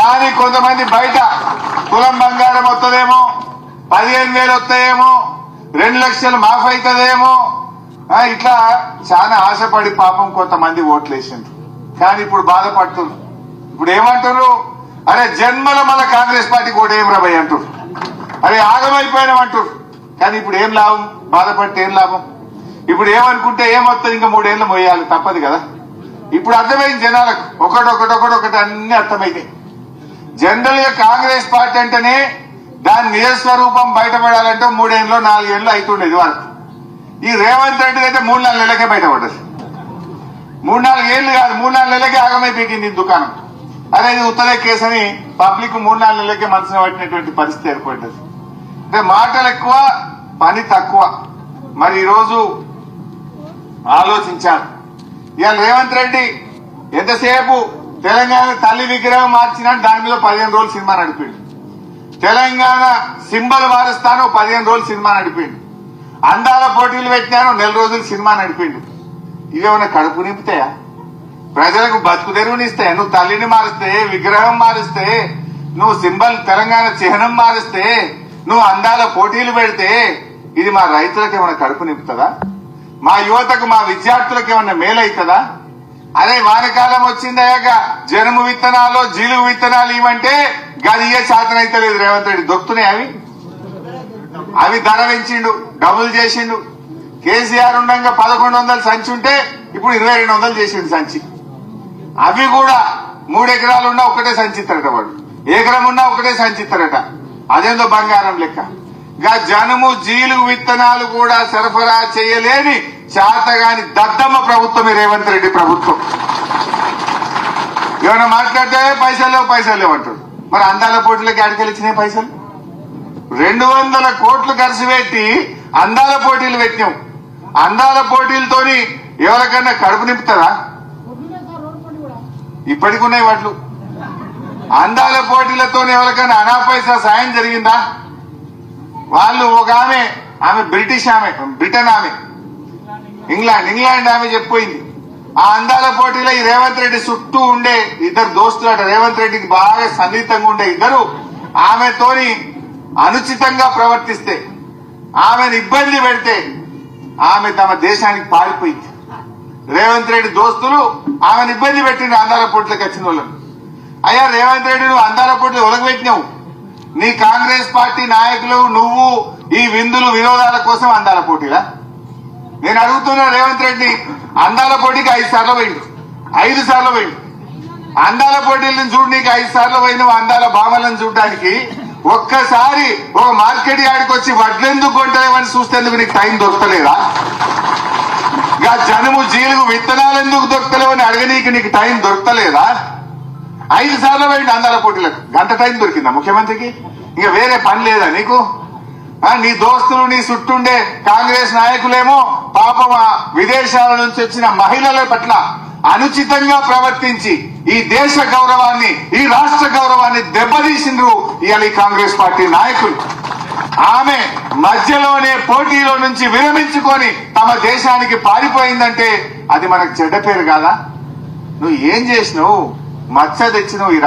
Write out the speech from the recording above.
కానీ కొంతమంది బయట కులం బంగారం వస్తుందేమో, 15,000 వస్తాయేమో, 2 లక్షలు మాఫ్ అవుతుందేమో, ఇట్లా చాలా ఆశపడి పాపం కొంతమంది ఓట్లేసిండ్రు. కానీ ఇప్పుడు బాధపడుతున్నారు. ఇప్పుడు ఏమంటారు, అరే జన్మలో మళ్ళా కాంగ్రెస్ పార్టీకి ఓటు ఏం రాబోయ్ అంటారు, అరే ఆగమైపోయినామంటారు. కానీ ఇప్పుడు ఏం లాభం, బాధపడితే ఏం లాభం? ఇప్పుడు ఏమనుకుంటే ఏమొస్తుంది, ఇంకా 3 ఏళ్ళు మోయాలి, తప్పదు కదా. ఇప్పుడు అర్థమైంది జనాలకు, ఒకటి అన్ని అర్థమైంది. జనరల్ గా కాంగ్రెస్ పార్టీ అంటేనే దాని నిజస్వరూపం బయటపడాలంటే 3 ఏళ్ళు 4 ఏళ్ళు అవుతుండేది వరకు. ఈ రేవంత్ రెడ్డి అయితే 3-4 నెలలకే బయటపడ్డది. 3-4 ఏళ్ళు కాదు, 3-4 నెలలకే ఆగమైపోయింది ఈ దుకాణం. అదే ఇది ఉత్తరే కేసు అని పబ్లిక్ 3-4 నెలలకే మనసున పట్టినటువంటి పరిస్థితి ఏర్పడ్డది. అంటే మాటలు ఎక్కువ, పని తక్కువ. మరి ఈరోజు ఆలోచించారు. ఇవాళ రేవంత్ రెడ్డి ఎంతసేపు తెలంగాణ తల్లి విగ్రహం మార్చినా దాని మీద 15 రోజులు సినిమా నడిపిండు. తెలంగాణ సింబల్ మారుస్తాను 15 రోజులు సినిమా నడిపిండు. అందాల పోటీలు పెట్టినాను 1 రోజులు సినిమా నడిపిండు. ఇవేమన్నా కడుపు నింపుతాయా? ప్రజలకు బతుకు తెరువునిస్తాయా? నువ్వు తల్లిని మారుస్తే, విగ్రహం మారుస్తే, నువ్వు సింబల్ తెలంగాణ చిహ్నం మారుస్తే, నువ్వు అందాల పోటీలు పెడితే ఇది మా రైతులకు ఏమైనా కడుపు నింపుతుందా? మా యువతకు, మా విద్యార్థులకు ఏమన్నా మేలవుతుందా? అదే వానకాలం వచ్చిందయ్యాక జనుము విత్తనాలు, జీలుగు విత్తనాలు ఇవ్వంటే గది ఏ శాతం అయితే లేదు. రేవంత్ రెడ్డి దొక్కుతున్నాయి అవి ధర పెంచిండు, డబుల్ చేసిండు. కేసీఆర్ ఉండగా 1100 సంచి ఉంటే ఇప్పుడు 2200 చేసిండు సంచి. అవి కూడా 3 ఎకరాలు ఉన్నా ఒకటే సంచి ఇస్తారట, వాడు ఎకరం ఉన్నా ఒకటే సంచి ఇస్తారట. అదేందో బంగారం లెక్క. జనుము జీలుగు విత్తనాలు కూడా సరఫరా చేయలేని చేతగాని దద్దమ్మ ప్రభుత్వం ఈ రేవంత్ రెడ్డి ప్రభుత్వం. ఏమైనా మాట్లాడితే పైసలు లేవు అంటాడు. మరి అందాల పోటీలకి అడికెళ్ళిచ్చినాయి పైసలు. 200 కోట్లు ఖర్చు పెట్టి అందాల పోటీలు పెట్టినాం. అందాల పోటీలతోని ఎవరికన్నా కడుపు నింపుతారా? ఇప్పటికి ఉన్నాయి వాట్లు. అందాల పోటీలతో ఎవరికైనా అనా పైసా సాయం జరిగిందా? వాళ్ళు ఒక ఆమె బ్రిటన్ ఆమె, ఇంగ్లాండ్ ఆమె చెప్పిపోయింది. ఆ అందాల పోటీలో ఈ రేవంత్ రెడ్డి చుట్టూ ఉండే 2 దోస్తులట, రేవంత్ రెడ్డికి బాగా సన్నిహితంగా ఉండే 2 ఆమెతోని అనుచితంగా ప్రవర్తిస్తే, ఆమెను ఇబ్బంది పెడితే ఆమె తమ దేశానికి పారిపోయింది. రేవంత్ రెడ్డి దోస్తులు ఆమెను ఇబ్బంది పెట్టిండు అందాల పోటీలకు వచ్చిన వాళ్ళను. అయ్యా రేవంత్ రెడ్డి, నువ్వు అందాల పోటీలు ఒలగబెట్టినావు. నీ కాంగ్రెస్ పార్టీ నాయకులు, నువ్వు ఈ విందులు వినోదాల కోసం అందాల పోటీలా? నేను అడుగుతున్నా రేవంత్ రెడ్డి, అందాల పోటీకి 5 సార్లు పోయిండు, 5 సార్లు పోయిండు. అందాల పోటీలను చూడు, నీకు 5 సార్లు పోయినావు. అందాల భామలను చూడడానికి ఒక్కసారి ఒక మార్కెట్ యార్డ్కి వచ్చి వడ్లెందుకు కొంటామని చూస్తేందుకు నీకు టైం దొరకలేదా? జనుము జీలుగు విత్తనాలు ఎందుకు దొరకలేవని అడగనీకి నీకు టైం దొరకలేదా? 5 సార్లు పోయిండు అందాల పోటీలకు. గంట టైం దొరికిందా ముఖ్యమంత్రికి? ఇంకా వేరే పని లేదా నీకు? నీ దోస్తులు, నీ చుట్టుండే కాంగ్రెస్ నాయకులేమో పాపం విదేశాల నుంచి వచ్చిన మహిళల పట్ల అనుచితంగా ప్రవర్తించి ఈ దేశ గౌరవాన్ని, ఈ రాష్ట్ర గౌరవాన్ని దెబ్బతీసిండ్రు ఇవాళ ఈ కాంగ్రెస్ పార్టీ నాయకులు. ఆమె మధ్యలోనే పోటీలో నుంచి విరమించుకొని తమ దేశానికి పారిపోయిందంటే అది మనకు చెడ్డ పేరు కాదా? నువ్వు ఏం చేసినావు? మచ్చ తెచ్చినావు ఈ